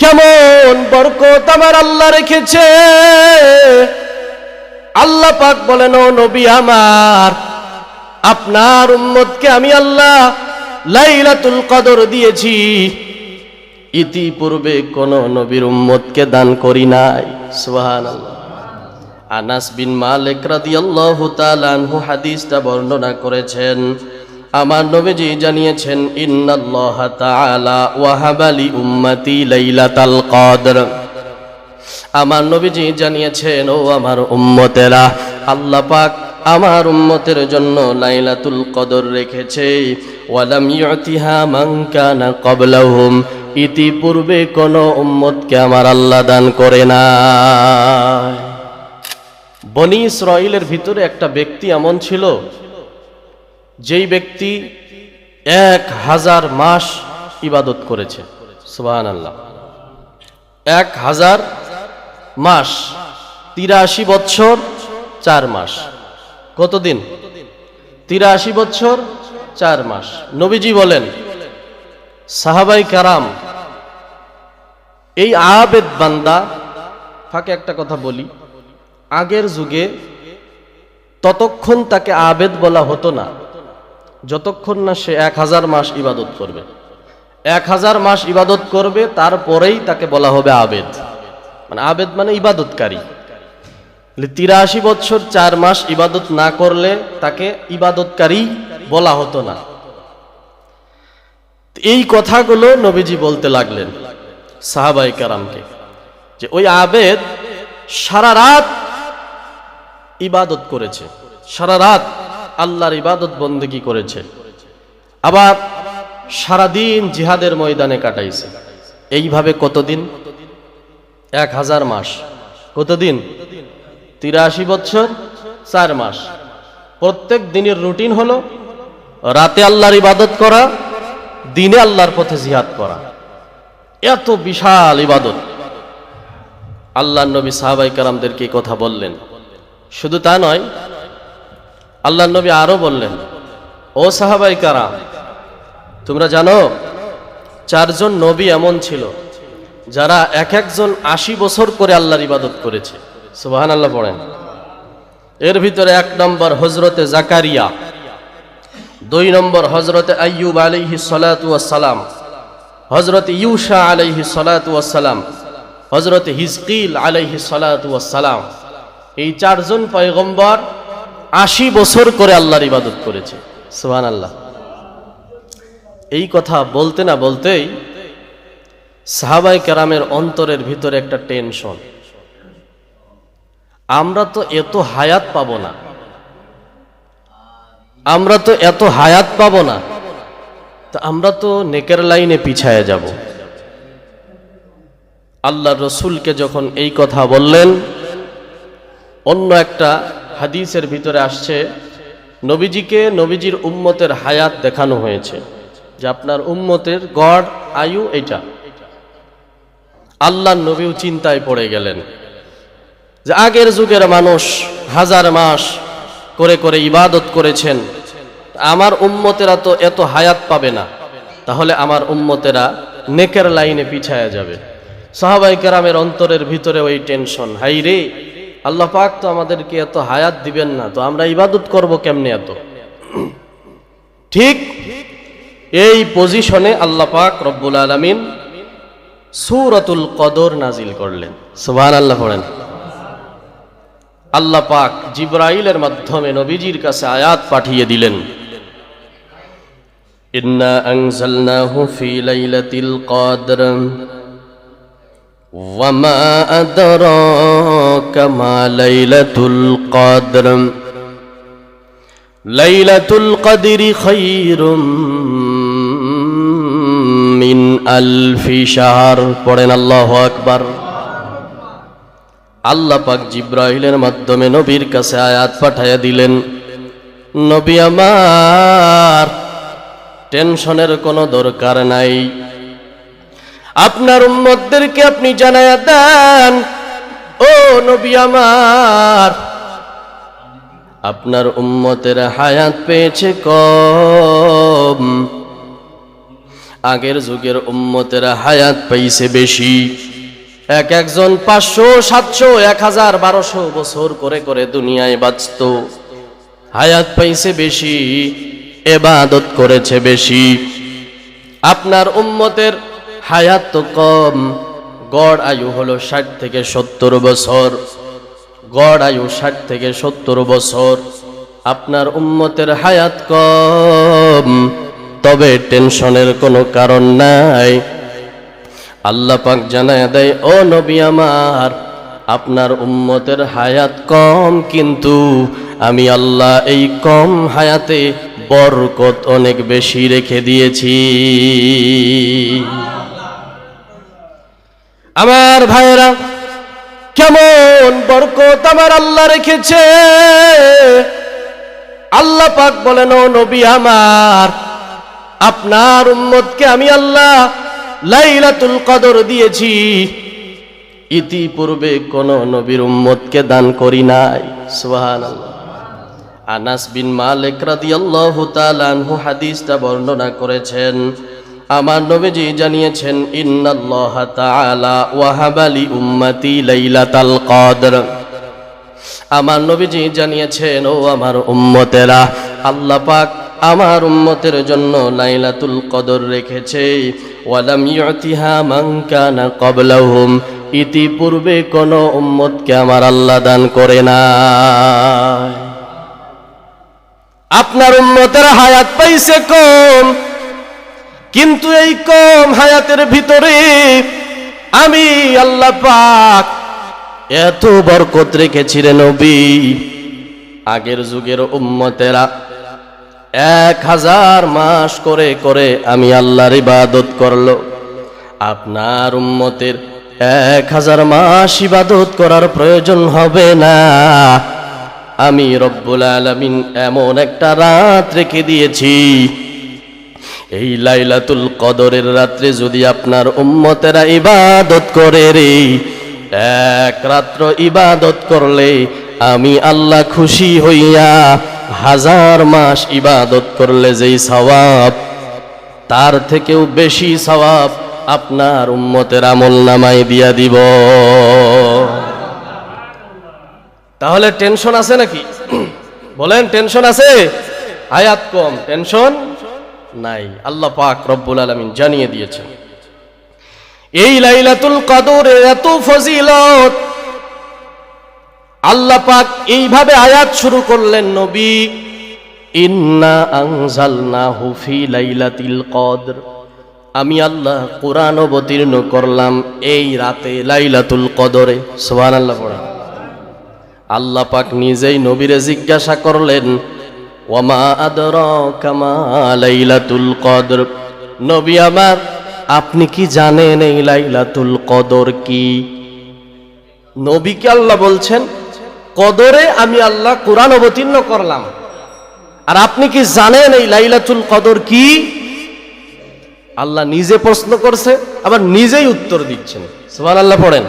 কেমন বরকত আমার আল্লাহ রেখেছে। আল্লাহ পাক বলেন, ও নবী আমার, আপনার উম্মতকে আমি আল্লাহ লাইলাতুল কদর দিয়েছি, ইতিপূর্বে কোন নবীর উম্মতকে দান করি নাই। সুবহানাল্লাহ। আনাস বিন মালিক রাদিয়াল্লাহু তাআলা আনহু হাদিসটা বর্ণনা করেছেন। আমার নবীজি জানিয়েছেন, ইন্নাল্লাহা তাআলা ওয়াহাবা লি উম্মতি লাইলাতাল কদর। আমার নবীজি জানিয়েছেন, ও আমার উম্মতেরা, আল্লাহ পাক আমার উম্মতের জন্য লাইলাতুল কদর রেখেছে। ওয়ালাম ইউতিহা মান কানা ক্বাবলাহুম, ইতিপূর্বে কোন উম্মতকে আমার আল্লাহ দান করে না। বনি ইসরাইলের ভিতরে একটা ব্যক্তি এমন ছিল, যেই ব্যক্তি 1000 মাস ইবাদত করেছে। সুবহানাল্লাহ। 1000 মাস, 83 বছর 4 মাস। কতদিন? 83 বছর 4 মাস। নবীজি বলেন, সাহাবাই কারাম, এই আবেদ বান্দা, ফাঁকে একটা কথা বলি, আগের যুগে ততক্ষণ তাকে আবেদ বলা হতো না যতক্ষণ না সে 1000 মাস ইবাদত করবে। 1000 মাস ইবাদত করবে, তারপরেই তাকে বলা হবে আবেদ। মানে আবেদ মানে ইবাদতকারী। 83 বছর 4 মাস ইবাদত না করলে তাকে ইবাদতকারী বলা হতো না। এই কথাগুলো নবীজি বলতে লাগলেন সাহাবায়ে কেরামকে, যে ওই আবেদ সারা রাত ইবাদত করেছে, সারা রাত আল্লাহর ইবাদত বন্দেগী করেছে, আবার সারাদিন জিহাদের ময়দানে কাটাইছে। এইভাবে কতদিন? 1000 মাস। কতদিন? 83 বছর 4 মাস। প্রত্যেক দিনের রুটিন হলো রাতে আল্লাহর ইবাদত করা, দিনে আল্লাহর পথে জিহাদ করা। এত বিশাল ইবাদত আল্লাহর নবী সাহাবায়ে কেরামদেরকে কথা বললেন। শুধু তা নয়, আল্লাহর নবী আরো বললেন, ও সাহাবায়ে কেরাম, তোমরা জানো 4 জন নবী এমন ছিল যারা এক একজন 80 বছর করে আল্লাহর ইবাদত করেছে। সুবহানাল্লাহ পড়েন। এর ভিতরে 1 নম্বর হযরতে জাকারিয়া, 2 নম্বর হযরতে আইয়ুব আলাইহিস সালাতু ওয়াস সালাম, হযরতে ইউসা আলাইহিস সালাতু ওয়াস সালাম, হযরতে হিজকিল আলাইহিস সালাতু ওয়াস সালাম। এই 4 জন পয়গম্বর 80 বছর করে আল্লাহর ইবাদত করেছে। সুবহানাল্লাহ। এই কথা বলতে না বলতেই সাহাবায়ে কেরামের অন্তরের ভিতরে একটা টেনশন, আমরা তো এত হায়াত পাবো না, আমরা তো এত হায়াত পাবো না, তা আমরা তো নেকের লাইনে পিছায়া যাব। আল্লাহর রাসূলকে যখন এই কথা বললেন, অন্য একটা হাদিসের ভিতরে আসছে, নবীজিকে নবীজির উম্মতের হায়াত দেখানো হয়েছে, যে আপনার উম্মতের গড় আয়ু এটা। আল্লাহর নবীও চিন্তায় পড়ে গেলেন যে আগের যুগের মানুষ 1000 মাস করে করে ইবাদত করেছেন, আমার উম্মতেরা তো এত হায়াত পাবে না, তাহলে আমার উম্মতেরা নেকের লাইনে পিছায়া যাবে। সাহাবায়ে কেরামের অন্তরের ভিতরে ওই টেনশন, হাই রে, আল্লাহ পাক তো আমাদেরকে এত হায়াত দিবেন না, তো আমরা ইবাদত করব কেমনে এত? ঠিক এই পজিশনে আল্লাহ পাক রব্বুল আলামিন সূরাতুল কদর নাজিল করলেন। সুবহানাল্লাহ পড়েন। আল্লাহ পাক জিবরাইলের মাধ্যমে নবীজির কাছে আয়াত পাঠিয়ে দিলেন, ইন্না আনজালনাহু ফি লাইলাতিল কদর ওয়া মা আদরাকা মা লাইলাতুল কদর লাইলাতুল কদরি খায়রুম মিন আলফি শাহর। পড়েন আল্লাহু আকবার। আল্লাহ পাক জিবরাইলের মাধ্যমে নবীর কাছে আয়াত পাঠাইয়া দিলেন, নবী আমার, টেনশনের কোনো দরকার নাই, আপনার উম্মতদেরকে আপনি জানায়া দেন, ও নবী আমার, আপনার উম্মতের হায়াত পেয়েছে কম, আগের যুগের উম্মতেরা হায়াত পাইছে বেশি। একজন 500, 700, 1000, 1200 বছর করে করে দুনিয়ায় বাঁচত। হায়াত পাইছে বেশি, ইবাদত করেছে বেশি। আপনার উম্মতের হায়াত তো কম, গড় আয়ু হলো 60 থেকে 70 বছর। গড় আয়ু 60 থেকে 70 বছর। আপনার উম্মতের হায়াত কম, তবে টেনশনের কোনো কারণ নাই। আল্লাহ পাক জানায় দেয়, ও নবী আমার, আপনার উম্মতের হায়াত কম, কিন্তু আমি আল্লাহ এই কম হায়াতে বরকত অনেক বেশি রেখে দিয়েছি। আমার ভাইরা, কেমন বরকত আমার আল্লাহ রেখেছে। আল্লাহ পাক বলেন, ও নবী আমার, আপনার উম্মতকে আমি আল্লাহ লাইলাতুল কদর দিয়েছি, ইতিপূর্বে কোন নবীর উম্মতকে দান করি নাই। সুবহানাল্লাহ। আনাস বিন মালিক রাদিয়াল্লাহু তাআলা আনহু হাদিসটা বর্ণনা করেছেন। আমার নবীজি জানিয়েছেন, ইন্নাল্লাহা তাআলা ওয়াহাবা লি উম্মতি লাইলাতাল কদর। আমার নবীজি জানিয়েছেন, ও আমার উম্মতেরা, আল্লাহ পাক আমার উম্মতের জন্য লাইলাতুল কদর রেখেছে। ওয়ালাম ইউতিহা মান কানা ক্বাবলাহুম, ইতিপূর্বে কোন উম্মতকে আমার আল্লাহ দান করে না। আপনার উম্মতের হায়াত পাইছে কম, কিন্তু এই কম হায়াতের ভিতরে আমি আল্লাহ পাক এত বরকত রেখেছি রে নবী। আগের যুগের উম্মতেরা 1000 মাস করে করে আমি আল্লাহর ইবাদত করলো। আপনার উম্মতের 1000 মাস ইবাদত করার প্রয়োজন হবে না। আমি রব্বুল আলামিন এমন একটা রাত রেখে দিয়েছি, এই লাইলাতুল কদরের রাত্রে যদি আপনার উম্মতেরা ইবাদত করে রে, এক রাত্র ইবাদত করলে আমি আল্লাহ খুশি হইয়া 1000 মাস ইবাদত করলে যেই সওয়াব, তার থেকেও বেশি সওয়াব আপনার উম্মতের আমলনামায় দিয়া দিব। তাহলে টেনশন আছে নাকি? বলেন, টেনশন আছে? হায়াত কম, টেনশন নাই। আল্লাহ পাক রব্বুল আলামিন জানিয়ে দিয়েছেন এই লাইলাতুল কদরের এত ফজিলত। আল্লাহ পাক এইভাবে আয়াত শুরু করলেন, নবী, ইন্না আনজালনাহু ফি লাইলাতিল কদর। আমি আল্লাহ কোরআন অবতীর্ণ করলাম এই রাতে, লাইলাতুল কদরে। সুবহানাল্লাহ পড়া। আল্লাহ পাক নিজেই নবীরে জিজ্ঞাসা করলেন, ওয়ামা আদরাকা মা লাইলাতুল কদর। নবী আমার, আপনি কি জানেন এই লাইলাতুল কদর কি? নবীকে আল্লাহ বলছেন, কদরে আমি আল্লাহ কোরআন অবতীর্ণ করলাম, আর আপনি কি জানেন এই লাইলাতুল কদর কি? আল্লাহ নিজে প্রশ্ন করছে, আবার নিজেই উত্তর দিচ্ছেন। সুবহানাল্লাহ পড়েন।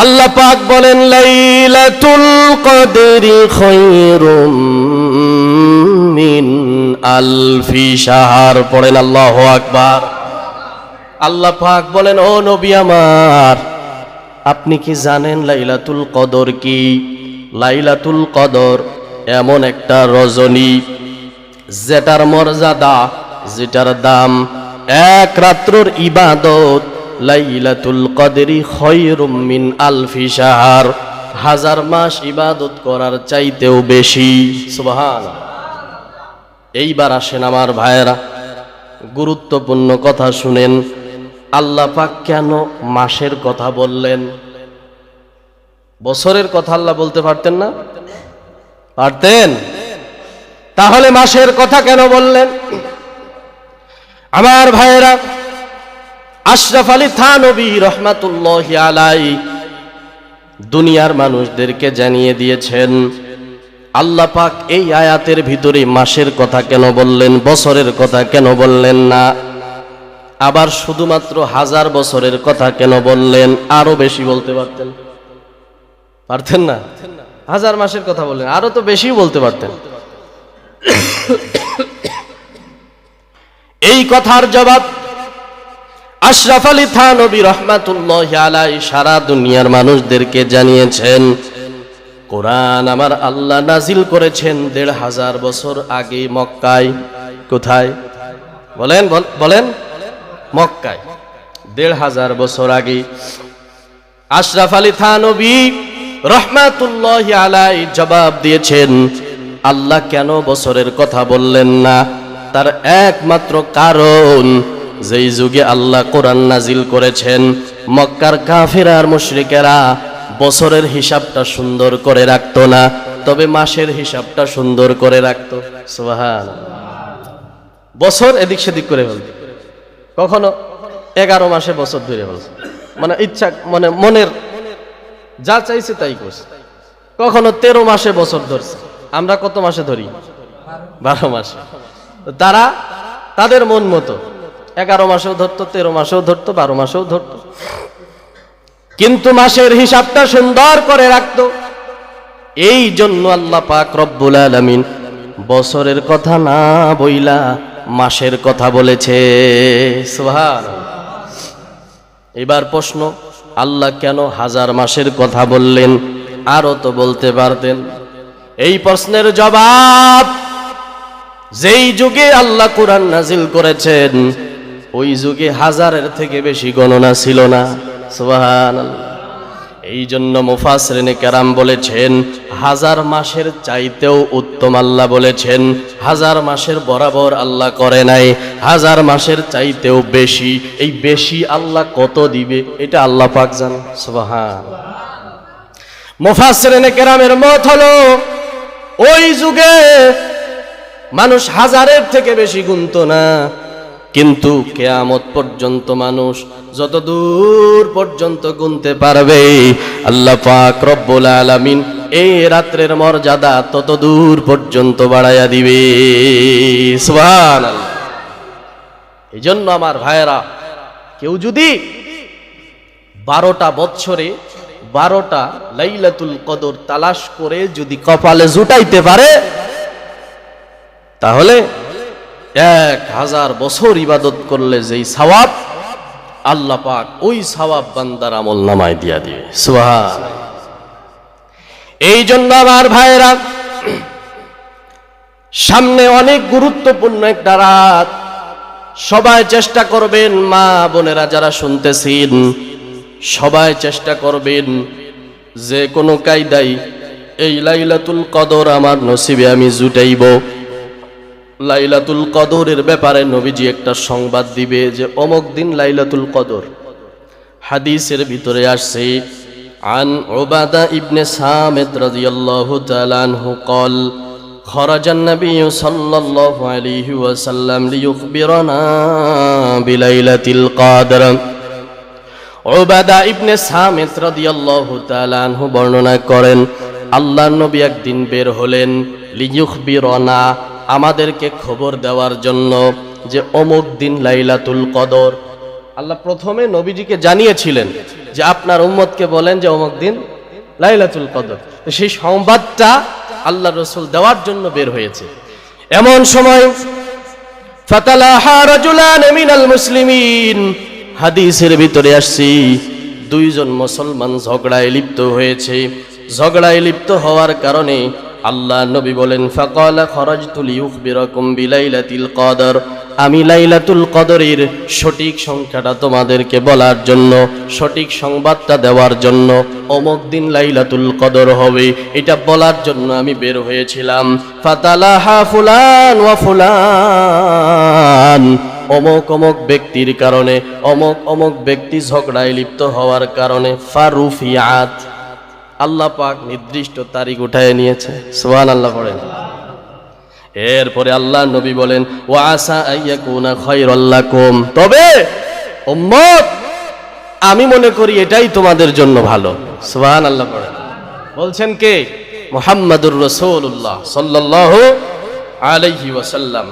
আল্লাহ পাক বলেন, লাইলাতুল কদরি খায়রুম মিন আলফি শাহর। পড়েন আল্লাহু আকবার। আল্লাহ পাক বলেন, ও নবী আমার, আপনি কি জানেন লাইলাতুল কদর কি? লাইলাতুল কদর এমন একটা রজনী, যেটার মর্যাদা, যেটার দাম, এক রাত্রর ইবাদত লাইলাতুল কদরি খায়রুম মিন আলফি শাহর, 1000 মাস ইবাদত করার চাইতেও বেশি। সুবহানাল্লাহ। এইবার আসেন আমার ভাইয়েরা, গুরুত্বপূর্ণ কথা শুনেন। আল্লাহ পাক কেন মাসের কথা বললেন? বছরের কথা আল্লাহ বলতে পারতেন না? পারতেন। তাহলে মাসের কথা কেন বললেন? আমার ভাইয়েরা, আশরাফ আলী থানভী রহমাতুল্লাহি আলাইহি দুনিয়ার মানুষদেরকে জানিয়ে দিয়েছেন, আল্লাহ পাক এই আয়াতের ভিতরে মাসের কথা কেন বললেন, বছরের কথা কেন বললেন না? আবার শুধুমাত্র 1000 বছরের কথা কেন বললেন? আরো বেশি বলতে পারতেন, পারতেন না? 1000 মাসের কথা বললেন, আরো তো বেশি বলতে পারতেন। এই কথার জবাব আশরাফ আলী থানভী রাহমাতুল্লাহি আলাইহি সারা দুনিয়ার মানুষদেরকে জানিয়েছেন, কোরআন আমার আল্লাহ নাজিল করেছেন ১৫০০ বছর আগে মক্কায়। কোথায় বলেন বলেন? মক্কায় ১৫০০ বছর আগে। আশরাফ আলী থানভী রাহমাতুল্লাহি আলাইহি জবাব দিয়েছেন, আল্লাহ কেন বছরের কথা বললেন না? তার একমাত্র কারণ, যেই যুগে আল্লাহ কোরআন নাজিল করেছেন মক্কার কাফের আর মুশরিকেরা বছরের হিসাবটা সুন্দর করে রাখতো না, তবে মাসের হিসাবটা সুন্দর করে রাখতো। সুবহানাল্লাহ। বছর এদিক সেদিক করে ফেলত, কখনো 11 মাসে বছর ধরে ফেলত, মানে ইচ্ছা মানে মনের যা চাইছে তাই করছে। কখনো 13 মাসে বছর ধরছে। আমরা কত মাসে ধরি? 12 মাসে। তারা তাদের মন মতো 11 মাসেও ধরতো, 13 মাসেও ধরতো, 12 মাসেও ধরতো, কিন্তু মাসের হিসাবটা সুন্দর করে রাখতো। এই জন্য আল্লাহ পাক রব্বুল আলামিন বছরের কথা না বইলা মাসের কথা বলেছে। সুবহানাল্লাহ। এবার প্রশ্ন, আল্লাহ কেন 1000 মাসের কথা বললেন? আরো তো বলতে পারতেন। এই প্রশ্নের জবাব, যেই যুগে আল্লাহ কোরআন নাজিল করেছেন ওই যুগে 1000-এর থেকে বেশি গণনা ছিল না। সুবহানাল্লাহ। এই জন্য মুফাসসিরিনে কেরাম বলেছেন 1000 মাসের চাইতেও উত্তম আল্লাহ বলেছেন, 1000 মাসের বরাবর আল্লাহ করে নাই, 1000 মাসের চাইতেও বেশি। এই বেশি আল্লাহ কত দিবে এটা আল্লাহ পাক জানেন। সুবহানাল্লাহ। মুফাসসিরিনে কেরামের মত হলো ওই যুগে মানুষ 1000-এর থেকে বেশি গুনতো না, কিন্তু কিয়ামত পর্যন্ত মানুষ যত দূর পর্যন্ত গুনতে পারবে আল্লাহ পাক রব্বুল আলামিন এই রাত্রের মর্যাদা তত দূর পর্যন্ত বাড়াইয়া দিবে। সুবহানাল্লাহ। এই জন্য আমার ভাইয়েরা, কেউ যদি 12টা বছরে 12টা লাইলাতুল কদর তালাশ করে যদি কপালে জুটাইতে পারে, তাহলে 1000 বছর ইবাদত করলে যেই সওয়াব আল্লাহ পাক ওই সওয়াব বান্দার আমল নামায় দিয়া দিবে। সুবহানাল্লাহ। এই জন্য আমার ভাইরা, সামনে অনেক গুরুত্বপূর্ণ একটা রাত। সবাই চেষ্টা করবেন, মা বোনেরা যারা শুনতেছেন সবাই চেষ্টা করবেন যে কোনো কায়দায় এই লাইলাতুল কদর আমার নসিবে আমি জুটাইব। লাইলাতুল কদরের ব্যাপারে নবীজি একটা সংবাদ দিবে যে অমুক দিন লাইলাতুল কদর। হাদিসের ভিতরে আসছে, আন উবাদা ইবনে সামিত রাদিয়াল্লাহু তাআলা আনহু قال خرج النبي صلى الله عليه وسلم ليخبرنا بليلة القدر। উবাদা ইবনে সামিত রাদিয়াল্লাহু তাআলা আনহু বর্ণনা করেন, আল্লাহর নবী একদিন বের হলেন লিয়ুখবিরনা, আমাদেরকে খবর দেওয়ার জন্য যে অমুক দিন লাইলাতুল কদর। আল্লাহ প্রথমে নবীজিকে জানিয়েছিলেন যে আপনার উম্মতকে বলেন যে অমুক দিন লাইলাতুল কদর। তো সেই সংবাদটা আল্লাহ রাসূল দেওয়ার জন্য বের হয়েছে। এমন সময় ফাতালাহা রাজুলান মিনাল মুসলিমিন, হাদিসের ভিতরে আসছে দুইজন মুসলমান ঝগড়ায় লিপ্ত হয়েছে। ঝগড়ায় লিপ্ত হওয়ার কারণে আল্লাহ নবী বলেন, ফাকালা খরাজতু লিউখবিরাকুম বিলাইলাতিল কদর, আমি লাইলাতুল কদরের সঠিক সংখ্যাটা তোমাদেরকে বলার জন্য, সঠিক সংবাদটা দেওয়ার জন্য, অমুক দিন লাইলাতুল কদর হবে এটা বলার জন্য আমি বের হয়েছিলাম। ফাতালাহা ফুলান ওয়া ফুলান, অমুক অমুক ব্যক্তির কারণে, অমুক অমুক ব্যক্তি ঝগড়ায় লিপ্ত হওয়ার কারণে ফারুফিয়াত, আল্লাহ পাক নির্দিষ্ট তারিখ উঠায় নিয়েছে। সুবহানাল্লাহ পড়েন। এরপরে আল্লাহ নবী বলেন, ওয়া আসা আইয়াকুনা খায়রাল লাকুম, তবে উম্মত আমি মনে করি এটাই তোমাদের জন্য ভালো। সুবহানাল্লাহ পড়েন। বলছেন কে? মুহাম্মাদুর রাসূলুল্লাহ সাল্লাল্লাহু আলাইহি ওয়াসাল্লাম।